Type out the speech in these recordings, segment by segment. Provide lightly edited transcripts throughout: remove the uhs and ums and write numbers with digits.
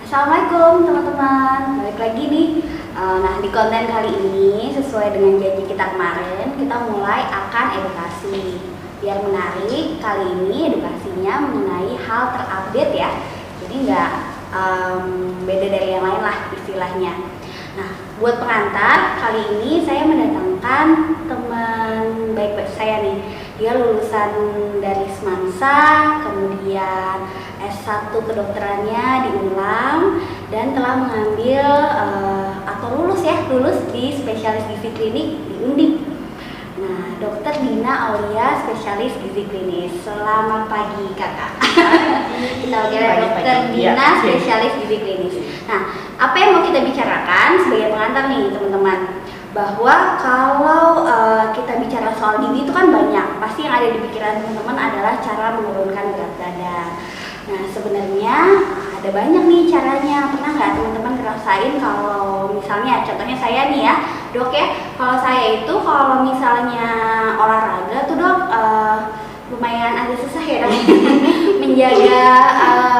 Assalamualaikum teman-teman, balik lagi nih. Nah, di konten kali ini sesuai dengan janji kita kemarin, kita mulai akan edukasi. Biar menarik, kali ini edukasinya mengenai hal terupdate ya. Jadi nggak beda dari yang lain lah istilahnya. Nah, buat pengantar, kali ini saya mendatangkan teman baik-baik saya nih. Dia lulusan dari Semansa, kemudian S1 kedokterannya di UNLAM, dan telah mengambil atau lulus di spesialis gizi klinik di Undip. Nah, Dokter Dina Aulia, spesialis gizi klinis. Selamat pagi kakak. Kita udah Dokter Dina, spesialis gizi klinis. Nah, apa yang mau kita bicarakan sebagai pengantar nih teman-teman? Bahwa kalau kita bicara soal gizi itu kan banyak, pasti yang ada di pikiran teman-teman adalah cara menurunkan berat badan. Nah, sebenarnya ada banyak nih caranya. Pernah nggak teman-teman ngerasain kalau misalnya, contohnya saya nih ya dok ya, kalau saya itu kalau misalnya olahraga tuh dok lumayan agak susah ya dok menjaga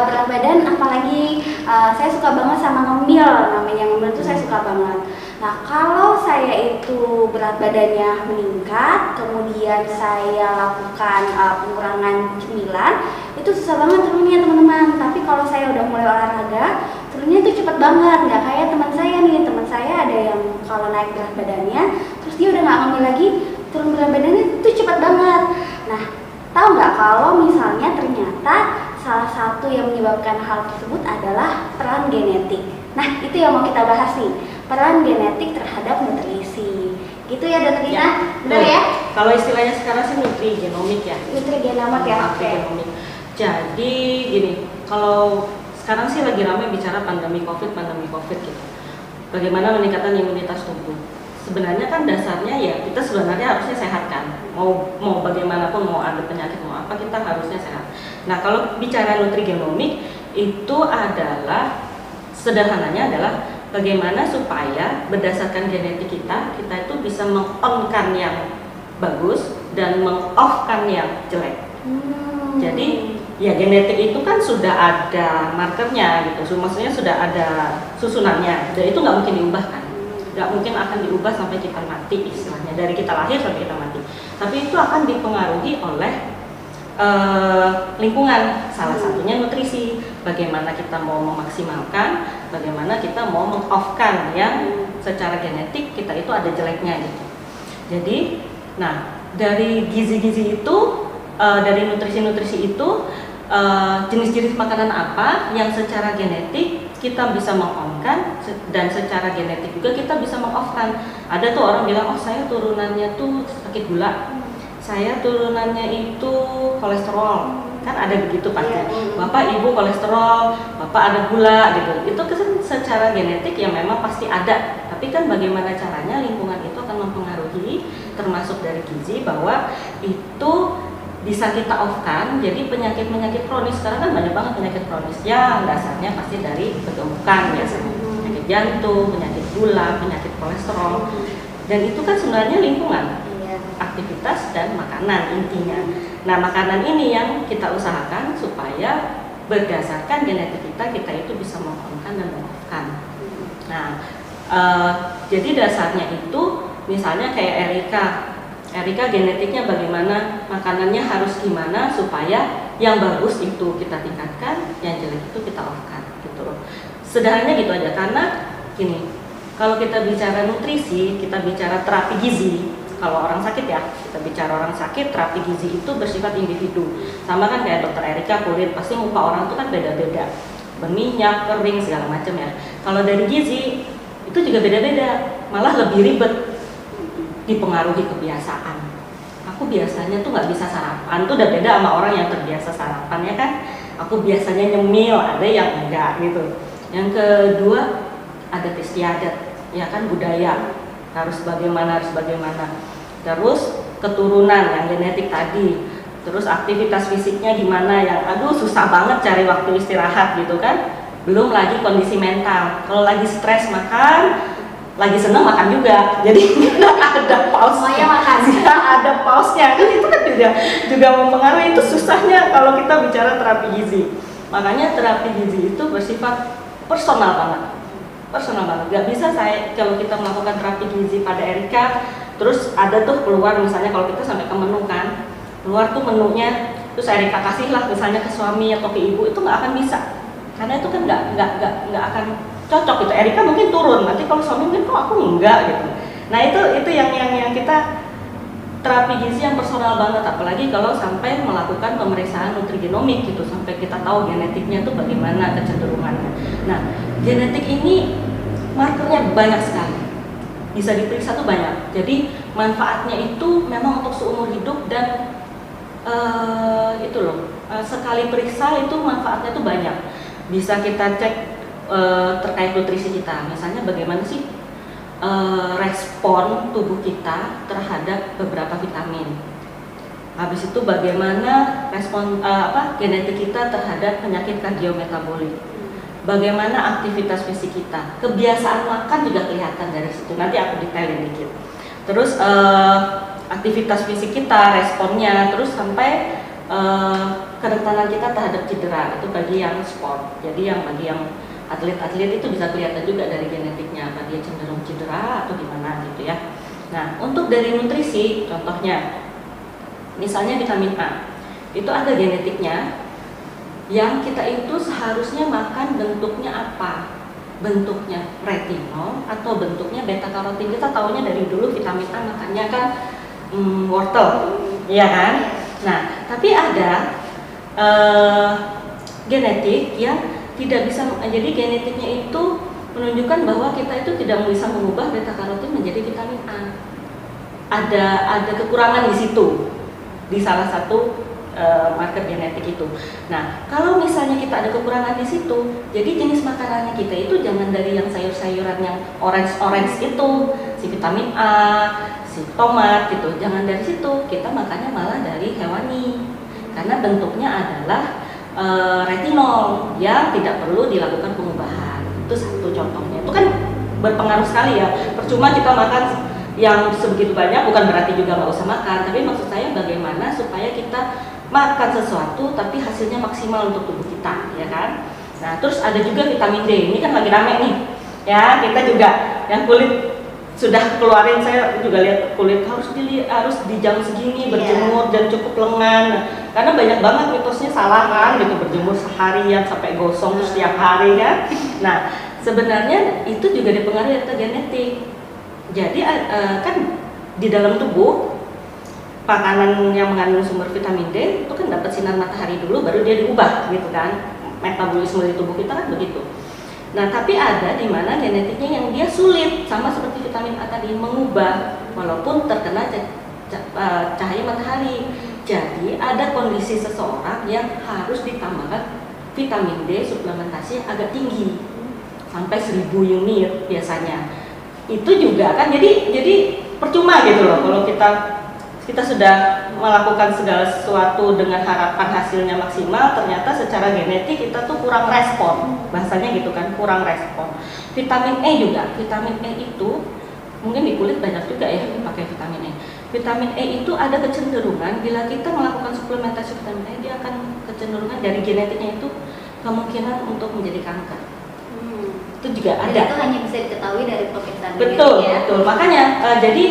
berat badan, apalagi saya suka banget sama ngemil, namanya ngemil tuh saya suka banget. Nah, kalau saya itu berat badannya meningkat, kemudian saya lakukan pengurangan cemilan, itu susah banget turunnya teman-teman. Tapi kalau saya udah mulai olahraga, turunnya itu cepet banget. Nggak kayak teman saya nih, teman saya ada yang kalau naik berat badannya, terus dia udah nggak ngemil lagi, turun berat badannya itu cepet banget. Nah, tahu nggak kalau misalnya ternyata salah satu yang menyebabkan hal tersebut adalah peran genetik. Nah, itu yang mau kita bahas nih, peran genetik terhadap nutrisi. Gitu ya Dokter Dina? Benar ya? Kalau istilahnya sekarang sih nutrigenomik ya. Nutrigenomik ya, oke. Nutrigenomik. Jadi gini, kalau sekarang sih lagi ramai bicara pandemi COVID gitu. Bagaimana meningkatkan imunitas tubuh. Sebenarnya kan dasarnya ya kita sebenarnya harusnya sehat kan. Mau bagaimanapun, mau ada penyakit mau apa, kita harusnya sehat. Nah, kalau bicara nutrigenomik itu adalah sederhananya adalah bagaimana supaya berdasarkan genetik kita itu bisa meng-on-kan yang bagus dan meng-off-kan yang jelek. Jadi ya genetik itu kan sudah ada markernya gitu, maksudnya sudah ada susunannya, dan itu nggak mungkin diubah kan, nggak mungkin akan diubah sampai kita mati istilahnya, dari kita lahir sampai kita mati. Tapi itu akan dipengaruhi oleh lingkungan, salah satunya nutrisi. Bagaimana kita mau memaksimalkan, bagaimana kita mau meng-off-kan yang secara genetik kita itu ada jeleknya gitu. Jadi, nah dari gizi-gizi itu, dari nutrisi-nutrisi itu, jenis-jenis makanan apa yang secara genetik kita bisa meng-on-kan dan secara genetik juga kita bisa meng-off-kan. Ada tuh orang bilang, oh saya turunannya tuh sakit gula, saya turunannya itu kolesterol, kan ada begitu pasti. Bapak ibu kolesterol, bapak ada gula gitu. Itu kan secara genetik ya memang pasti ada. Tapi kan bagaimana caranya lingkungan itu akan mempengaruhi, termasuk dari gizi, bahwa itu bisa kita off-kan. Jadi penyakit-penyakit kronis, sekarang kan banyak banget penyakit kronis yang dasarnya pasti dari kegemukan biasanya. Penyakit jantung, penyakit gula, penyakit kolesterol. Dan itu kan sebenarnya lingkungan, aktivitas dan makanan intinya. Nah, makanan ini yang kita usahakan supaya berdasarkan genetik kita itu bisa meng-on-kan dan meng-off-kan. Nah, jadi dasarnya itu misalnya kayak Erika genetiknya bagaimana, makanannya harus gimana supaya yang bagus itu kita tingkatkan, yang jelek itu kita off-kan gitu loh. Sederhananya gitu aja, karena gini, kalau kita bicara nutrisi, kita bicara terapi gizi. Kalau orang sakit ya, kita bicara orang sakit, terapi gizi itu bersifat individu. Sama kan kayak dokter Erika kulit, pasti muka orang itu kan beda-beda, berminyak, kering, segala macam ya. Kalau dari gizi itu juga beda-beda, malah lebih ribet, dipengaruhi kebiasaan. Aku biasanya tuh nggak bisa sarapan, tuh udah beda sama orang yang terbiasa sarapan ya kan. Aku biasanya nyemil, ada yang enggak gitu. Yang kedua ada istiadat, ya kan, budaya. Harus bagaimana. Terus keturunan yang genetik tadi, terus aktivitas fisiknya gimana, yang aduh susah banget cari waktu istirahat gitu kan. Belum lagi kondisi mental, kalau lagi stres makan, lagi seneng makan juga, jadi ada pause-nya, ada pause-nya kan, itu kan juga mempengaruhi. Itu susahnya kalau kita bicara terapi gizi. Makanya terapi gizi itu bersifat personal banget. Personal banget. Gak bisa saya kalau kita melakukan terapi gizi pada Erika, terus ada tuh keluar misalnya kalau kita sampai ke menu kan, keluar tuh menunya, terus Erika kasihlah misalnya ke suami atau ke ibu, itu nggak akan bisa, karena itu kan nggak akan cocok gitu. Erika mungkin turun, nanti kalau suami mungkin kok aku enggak gitu. Nah itu yang kita terapi gizi yang personal banget, apalagi kalau sampai melakukan pemeriksaan nutrigenomik gitu, sampai kita tahu genetiknya tuh bagaimana kecenderungannya. Nah, genetik ini markernya banyak sekali, bisa diperiksa tuh banyak. Jadi manfaatnya itu memang untuk seumur hidup dan itu loh, sekali periksa itu manfaatnya tuh banyak. Bisa kita cek terkait nutrisi kita, misalnya bagaimana sih respon tubuh kita terhadap beberapa vitamin. Habis itu bagaimana respon genetik kita terhadap penyakit kardiometabolik. Bagaimana aktivitas fisik kita, kebiasaan makan juga kelihatan dari situ. Nanti aku detailin dikit. Terus aktivitas fisik kita, responnya, terus sampai kerentanan kita terhadap cedera, itu bagi yang sport. Jadi bagi yang atlet-atlet itu bisa kelihatan juga dari genetiknya, apa dia cenderung cedera atau gimana gitu ya. Nah, untuk dari nutrisi, contohnya misalnya vitamin A, itu ada genetiknya yang kita itu seharusnya makan bentuknya apa? Bentuknya retinol atau bentuknya beta karotin. Kita taunya dari dulu vitamin A makannya kan wortel, iya kan? Nah, tapi ada genetik yang tidak bisa, jadi genetiknya itu menunjukkan bahwa kita itu tidak bisa mengubah beta karotin menjadi vitamin A. Ada kekurangan di situ, di salah satu marker genetik itu. Nah, kalau misalnya kita ada kekurangan di situ, jadi jenis makanannya kita itu jangan dari yang sayur-sayuran yang orange itu, si vitamin A, si tomat gitu, jangan dari situ. Kita makannya malah dari hewani, karena bentuknya adalah retinol yang tidak perlu dilakukan pengubahan. Itu satu contohnya. Itu kan berpengaruh sekali ya. Percuma kita makan yang sebegitu banyak, bukan berarti juga nggak usah makan. Tapi maksud saya bagaimana supaya kita makan sesuatu tapi hasilnya maksimal untuk tubuh kita, ya kan? Nah, terus ada juga vitamin D. Ini kan lagi rame nih. Ya, kita juga yang kulit sudah keluarin, saya juga lihat kulit harus di jam segini berjemur dan cukup lengan. Karena banyak banget mitosnya salah kan, gitu, berjemur seharian sampai gosong terus tiap hari kan. Nah, sebenarnya itu juga dipengaruhi oleh genetik. Jadi kan di dalam tubuh makanan yang mengandung sumber vitamin D itu kan dapat sinar matahari dulu baru dia diubah gitu kan. Metabolisme di tubuh kita kan begitu. Nah, tapi ada di mana genetiknya yang dia sulit, sama seperti vitamin A tadi, mengubah walaupun terkena cahaya matahari. Jadi ada kondisi seseorang yang harus ditambahkan vitamin D suplementasi agak tinggi, sampai 1000 unit biasanya. Itu juga kan jadi percuma gitu loh kalau kita sudah melakukan segala sesuatu dengan harapan hasilnya maksimal, ternyata secara genetik kita tuh kurang respon, bahasanya gitu kan, kurang respon. Vitamin E juga, vitamin E itu mungkin di kulit banyak juga ya pakai vitamin E. Vitamin E itu ada kecenderungan bila kita melakukan suplementasi vitamin E, dia akan kecenderungan dari genetiknya itu kemungkinan untuk menjadi kanker. Itu juga ada. Dan itu hanya bisa diketahui dari pemeriksaan. Betul, ya? betul. Makanya jadi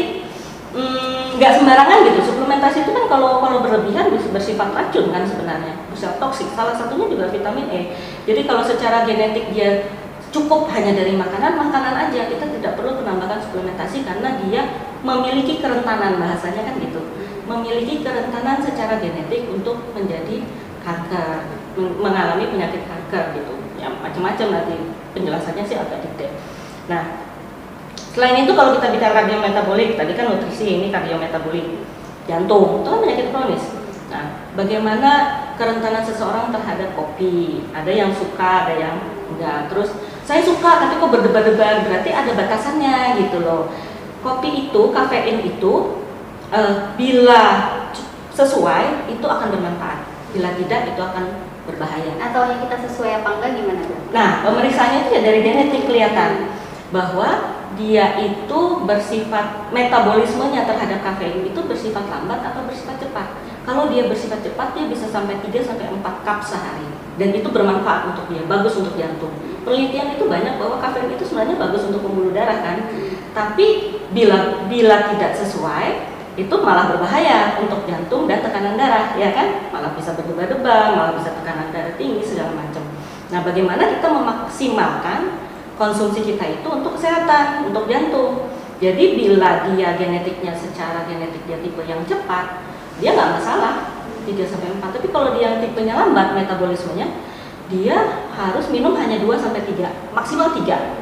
nggak sembarangan gitu. Suplementasi itu kan kalau berlebihan bersifat racun kan sebenarnya, bersifat toksik. Salah satunya juga vitamin E. Jadi kalau secara genetik dia cukup hanya dari makanan aja, kita tidak perlu menambahkan suplementasi karena dia memiliki kerentanan, bahasanya kan gitu. Memiliki kerentanan secara genetik untuk menjadi kanker, mengalami penyakit kanker gitu. Ya macam-macam nanti penjelasannya sih agak detail. Nah, selain itu kalau kita bicara kardiometabolik, tadi kan nutrisi, ini kardiometabolik, jantung, itu kan penyakit kronis. Nah, bagaimana kerentanan seseorang terhadap kopi? Ada yang suka, ada yang enggak. Terus saya suka tapi kok berdebar-debar, berarti ada batasannya gitu loh. Kopi itu, kafein itu bila sesuai itu akan bermanfaat, bila tidak itu akan berbahaya. Atau yang kita sesuai apa enggak gimana tuh? Nah, pemeriksaannya itu ya dari genetik kelihatan bahwa dia itu bersifat, metabolismenya terhadap kafein itu bersifat lambat atau bersifat cepat. Kalau dia bersifat cepat, dia bisa sampai 3 sampai 4 cup sehari, dan itu bermanfaat untuk dia, bagus untuk jantung. penelitian itu banyak bahwa kafein itu sebenarnya bagus untuk pembuluh darah kan. Tapi bila tidak sesuai itu malah berbahaya untuk jantung dan tekanan darah, ya kan? Malah bisa berdebar-debar, malah bisa tekanan darah tinggi segala macam. Nah, bagaimana kita memaksimalkan konsumsi kita itu untuk kesehatan, untuk jantung. Jadi bila dia genetiknya secara genetik dia tipe yang cepat, dia nggak masalah 3-4. Tapi kalau dia yang tipenya lambat metabolismenya, dia harus minum hanya 2-3, maksimal 3.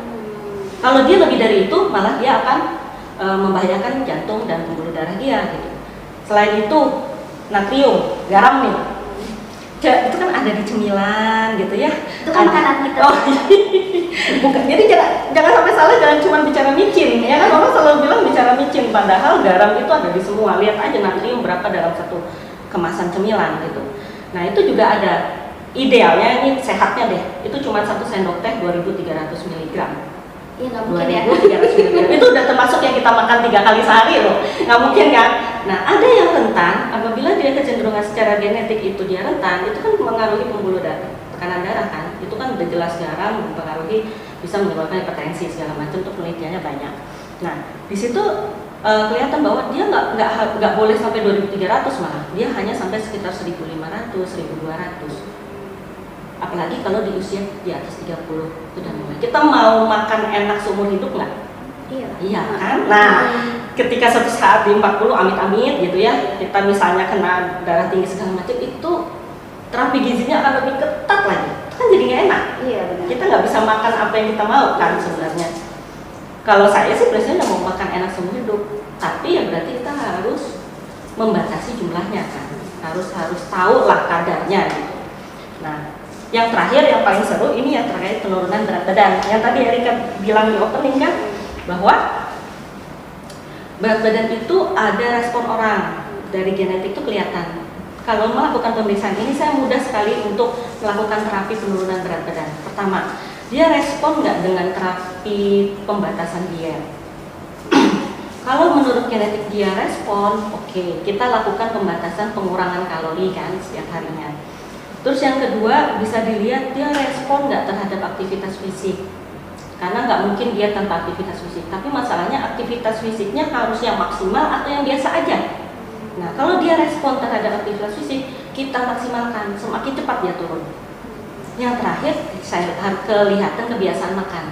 Kalau dia lebih dari itu, malah dia akan membahayakan jantung dan pembuluh darah dia gitu. Selain itu, natrium, garam nih. Itu kan ada di cemilan gitu ya. Itu kan makanan kita. Oh, bukan. Jadi jangan sampai salah, jangan cuma bicara micin. Ya kan orang selalu bilang bicara micin, padahal garam itu ada di semua. Lihat aja natrium berapa dalam satu kemasan cemilan gitu. Nah, itu juga ada idealnya, ini sehatnya deh. Itu cuma 1 sendok teh 2.300 mg. Iya, nggak mungkin ya. 2.300 mg. Itu udah termasuk yang kita makan 3 kali sehari loh. Nggak mungkin kan? Nah, ada yang rentan, apabila dia kecenderungan secara genetik itu dia rentan, itu kan mengaruhi pembuluh darah, tekanan darah kan. Itu kan udah jelas garam mempengaruhi, bisa menyebabkan hipertensi segala macam, untuk penelitiannya banyak. Nah, di situ kelihatan bahwa dia nggak boleh sampai 2.300 malah. Dia hanya sampai sekitar 1.500, 1.200. Apalagi kalau di usia di atas 30 itu udah mulai. Kita mau makan enak seumur hidup nggak? Iya kan? Nah, ketika suatu saat di 40 amit-amit gitu ya, kita misalnya kena darah tinggi segala macam, itu terapi gizinya akan lebih ketat lagi. Itu kan jadi nggak enak. Iya, benar. Kita nggak bisa makan apa yang kita mau kan sebenarnya. Kalau saya sih biasanya nggak mau makan enak seumur hidup, tapi ya berarti kita harus membatasi jumlahnya kan. Harus tahu lah kadarnya gitu. Nah, yang terakhir yang paling seru ini yang terkait penurunan berat badan. Yang tadi Erika bilang di opening kan, bahwa berat badan itu ada respon orang, dari genetik itu kelihatan. Kalau melakukan pemeriksaan ini saya mudah sekali untuk melakukan terapi penurunan berat badan. Pertama, dia respon nggak dengan terapi pembatasan diet. Kalau menurut genetik dia respon, oke, kita lakukan pembatasan pengurangan kalori kan setiap harinya. Terus yang kedua, bisa dilihat dia respon nggak terhadap aktivitas fisik. Karena nggak mungkin dia tanpa aktivitas fisik. Tapi masalahnya aktivitas fisiknya harus yang maksimal atau yang biasa aja. Nah, kalau dia respon terhadap aktivitas fisik, kita maksimalkan, semakin cepat dia turun. Yang terakhir, saya harus kelihatan kebiasaan makan.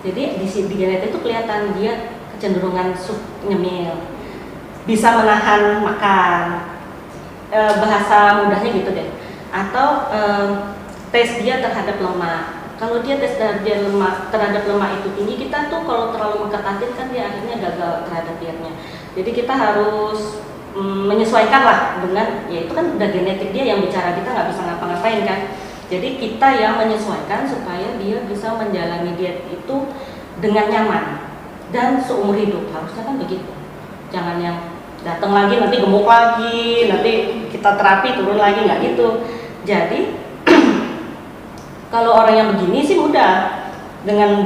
Jadi di genetik itu kelihatan dia kecenderungan nyemil, bisa menahan makan. Bahasa mudahnya gitu deh. Atau tes dia terhadap lemak. Kalau dia tes terhadap lemak itu tinggi, kita tuh kalau terlalu mengketatin kan dia akhirnya gagal terhadap dietnya. Jadi kita harus menyesuaikan lah dengan, ya itu kan udah genetik dia yang bicara, kita nggak bisa ngapa-ngapain kan. Jadi kita yang menyesuaikan supaya dia bisa menjalani diet itu dengan nyaman dan seumur hidup, harusnya kan begitu. Jangan yang datang lagi nanti gemuk lagi, nanti kita terapi turun lagi, nggak gitu. Jadi kalau orang yang begini sih mudah, dengan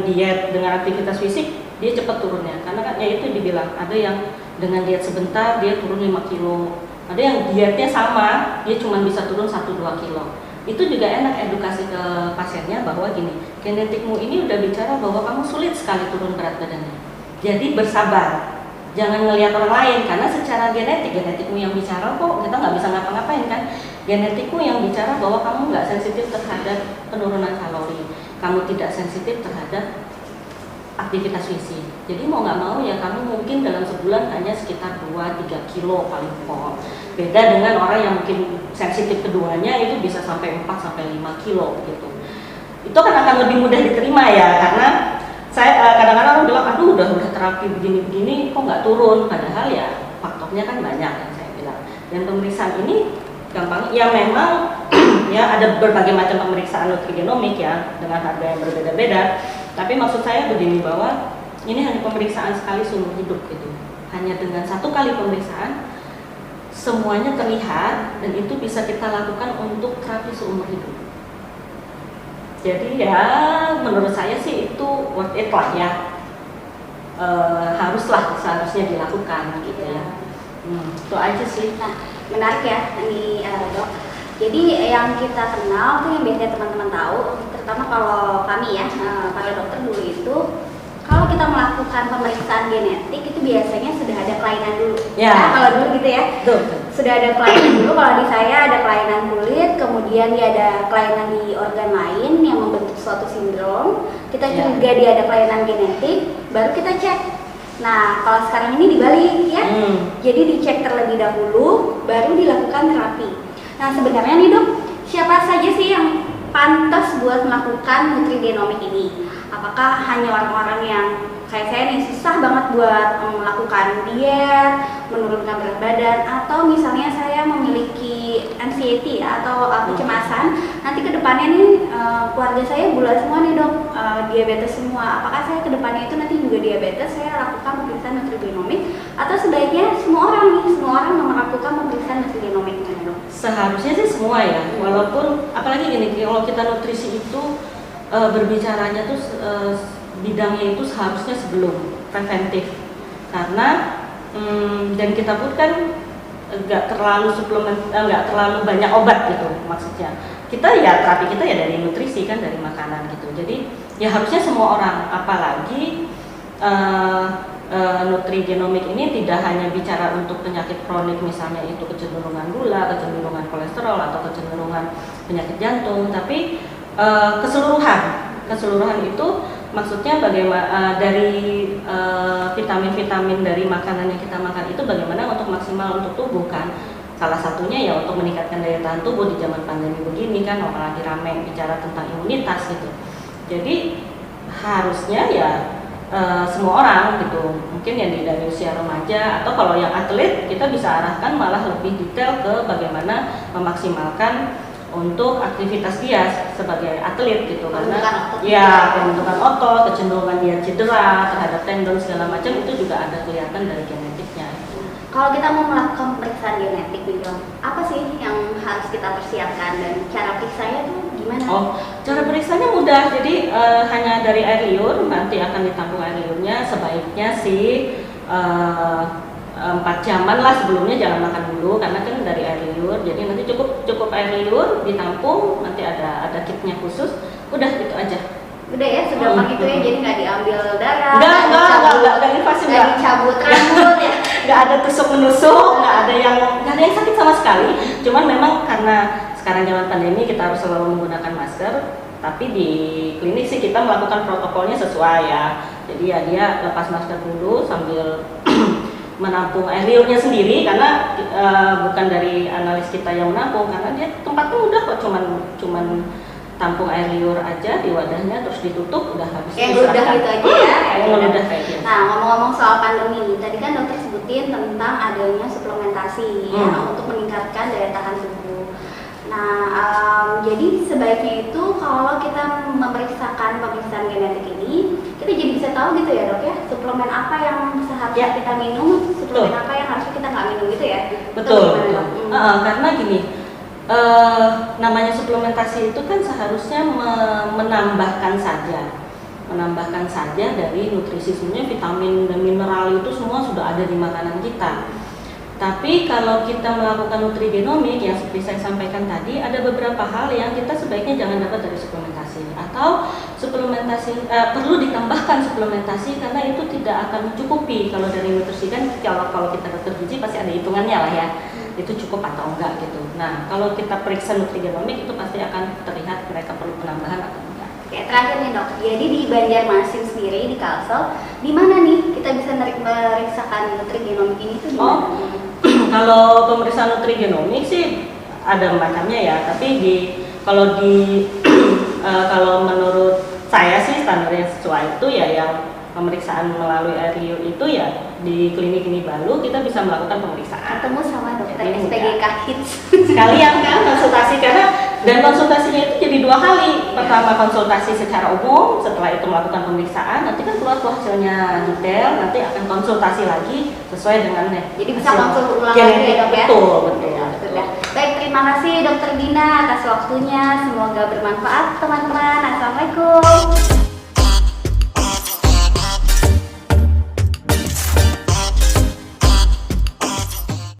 diet, dengan aktivitas fisik dia cepat turunnya. Karena kan ya itu dibilang, ada yang dengan diet sebentar dia turun 5 kilo, ada yang dietnya sama dia cuma bisa turun 1-2 kilo. Itu juga enak edukasi ke pasiennya bahwa gini, genetikmu ini udah bicara bahwa kamu sulit sekali turun berat badannya. Jadi bersabar, jangan ngelihat orang lain, karena secara genetikmu yang bicara kok, kita nggak bisa ngapa-ngapain kan. Genetikmu yang bicara bahwa kamu nggak sensitif terhadap penurunan kalori, kamu tidak sensitif terhadap aktivitas fisik. Jadi mau nggak mau ya kamu mungkin dalam sebulan hanya sekitar 2-3 kilo paling pol. Beda dengan orang yang mungkin sensitif keduanya, itu bisa sampai 4-5 kilo gitu. Itu kan akan lebih mudah diterima ya, karena saya kadang-kadang orang bilang, aduh udah terapi begini-begini kok nggak turun, padahal ya faktornya kan banyak yang saya bilang. Dan pemeriksaan ini gampang, ya memang ya ada berbagai macam pemeriksaan nutrigenomik ya dengan harga yang berbeda-beda. Tapi maksud saya begini, bahwa ini hanya pemeriksaan sekali seumur hidup gitu. Hanya dengan 1 kali pemeriksaan semuanya terlihat, dan itu bisa kita lakukan untuk terapi seumur hidup. Jadi ya menurut saya sih itu worth it lah ya, seharusnya dilakukan gitu ya. Itu aja sih. Nah, menarik ya ini dok. Jadi yang kita kenal tuh yang biasanya teman-teman tahu, terutama kalau kami ya, para dokter dulu itu, kalau kita melakukan pemeriksaan genetik itu biasanya sudah ada kelainan dulu. Ya. Nah, kalau dulu gitu ya, Betul. sudah ada kelainan dulu. Kalau di saya ada kelainan kulit, kemudian dia ada kelainan di organ lain yang membentuk suatu sindrom. Kita curiga dia ada kelainan genetik, baru kita cek. Nah, kalau sekarang ini dibalik ya, jadi dicek terlebih dahulu, baru dilakukan terapi. Nah, sebenarnya nih dok, siapa saja sih yang pantas buat melakukan nutrigenomik ini? Apakah hanya orang-orang yang kayak saya nih susah banget buat melakukan diet, menurunkan berat badan, atau misalnya saya memiliki anxiety ya, atau kecemasan, nanti kedepannya nih keluarga saya gula semua nih dok, diabetes semua. Apakah saya kedepannya itu nanti juga diabetes? Saya lakukan pemeriksaan nutrigenomik, atau sebaiknya semua orang melakukan pemeriksaan nutrigenomik dok? Seharusnya sih semua ya, walaupun apalagi gini, kalau kita nutrisi itu berbicaranya tuh bidangnya itu seharusnya sebelum preventif, karena dan kita pun kan nggak terlalu suplemen, nggak terlalu banyak obat gitu maksudnya. Kita ya terapi kita ya dari nutrisi kan, dari makanan gitu. Jadi ya harusnya semua orang, apalagi nutrigenomik ini tidak hanya bicara untuk penyakit kronik, misalnya itu kecenderungan gula, kecenderungan kolesterol, atau kecenderungan penyakit jantung, tapi keseluruhan itu maksudnya bagaimana dari vitamin-vitamin dari makanan yang kita makan itu bagaimana untuk maksimal untuk tubuh kan. Salah satunya ya untuk meningkatkan daya tahan tubuh di zaman pandemi begini kan, orang lagi rame bicara tentang imunitas gitu. Jadi harusnya ya semua orang gitu, mungkin yang dari usia remaja, atau kalau yang atlet kita bisa arahkan malah lebih detail ke bagaimana memaksimalkan untuk aktivitas dia sebagai atlet gitu, karena ya pembentukan otot, kecenderungan dia cedera terhadap tendon segala macam itu juga ada kelihatan dari genetiknya. Kalau kita mau melakukan pemeriksaan genetik nih dok, apa sih yang harus kita persiapkan dan cara periksanya tuh gimana? Oh, cara periksanya mudah, jadi hanya dari air liur, nanti akan ditampung air liurnya, sebaiknya sih 4 jaman lah sebelumnya, jangan makan dulu karena kan dari air liur, jadi nanti cukup air liur ditampung, nanti ada kitnya khusus, udah gitu aja. Udah ya, segampang itu ya, jadi nggak diambil darah, nggak invasif, nggak dicabut rambut ya, nggak ada tusuk-menusuk, nggak ada yang sakit sama sekali. Cuman memang karena sekarang zaman pandemi kita harus selalu menggunakan masker, tapi di klinik sih kita melakukan protokolnya sesuai ya. Jadi ya dia lepas masker dulu sambil menampung air liurnya sendiri, karena bukan dari analis kita yang menampung, karena dia tempatnya udah kok, cuman tampung air liur aja di wadahnya, terus ditutup, udah habis. Kayak udah gitu aja ya. Udah kayak gitu. Nah, ngomong-ngomong soal pandemi ini, tadi kan dokter sebutin tentang adanya suplementasi ya untuk meningkatkan daya tahan tubuh. Nah, jadi sebaiknya itu kalau kita memeriksakan pemeriksaan genetik ini, kita jadi bisa tahu gitu ya dok ya, suplemen apa yang seharusnya kita minum, suplemen apa yang harusnya kita nggak minum gitu ya. Betul. Karena gini, namanya suplementasi itu kan seharusnya menambahkan saja dari nutrisi, sebenarnya vitamin dan mineral itu semua sudah ada di makanan kita. Tapi kalau kita melakukan nutrigenomik yang seperti saya sampaikan tadi, ada beberapa hal yang kita sebaiknya jangan dapat dari suplementasi, atau suplementasi perlu ditambahkan suplementasi karena itu tidak akan mencukupi. Kalau dari nutrisi kan kalau kita dokter gizi pasti ada hitungannya lah ya, itu cukup atau enggak gitu. Nah, kalau kita periksa nutrigenomik itu pasti akan terlihat mereka perlu penambahan atau enggak. Oke, terakhir nih dok, jadi di Banjarmasin sendiri di Kalsel, di mana nih kita bisa memeriksakan nutrigenomik ini tuh di mana? Kalau pemeriksaan nutrigenomik sih ada macamnya ya, tapi kalau menurut saya sih standarnya sesuai itu ya yang pemeriksaan melalui air liur itu ya di klinik ini Balu kita bisa melakukan pemeriksaan. Ketemu sama dokter SPGK Kids. Sekalian kan konsultasi, dan konsultasinya itu jadi 2 kali. Pertama konsultasi secara umum, setelah itu melakukan pemeriksaan, nanti kan keluar hasilnya detail, nanti akan konsultasi lagi sesuai dengan jadi bisa konsul ulang lagi ya dok ya? Betul. Sudah. Baik, terima kasih Dokter Dina atas waktunya, semoga bermanfaat teman-teman. Assalamualaikum.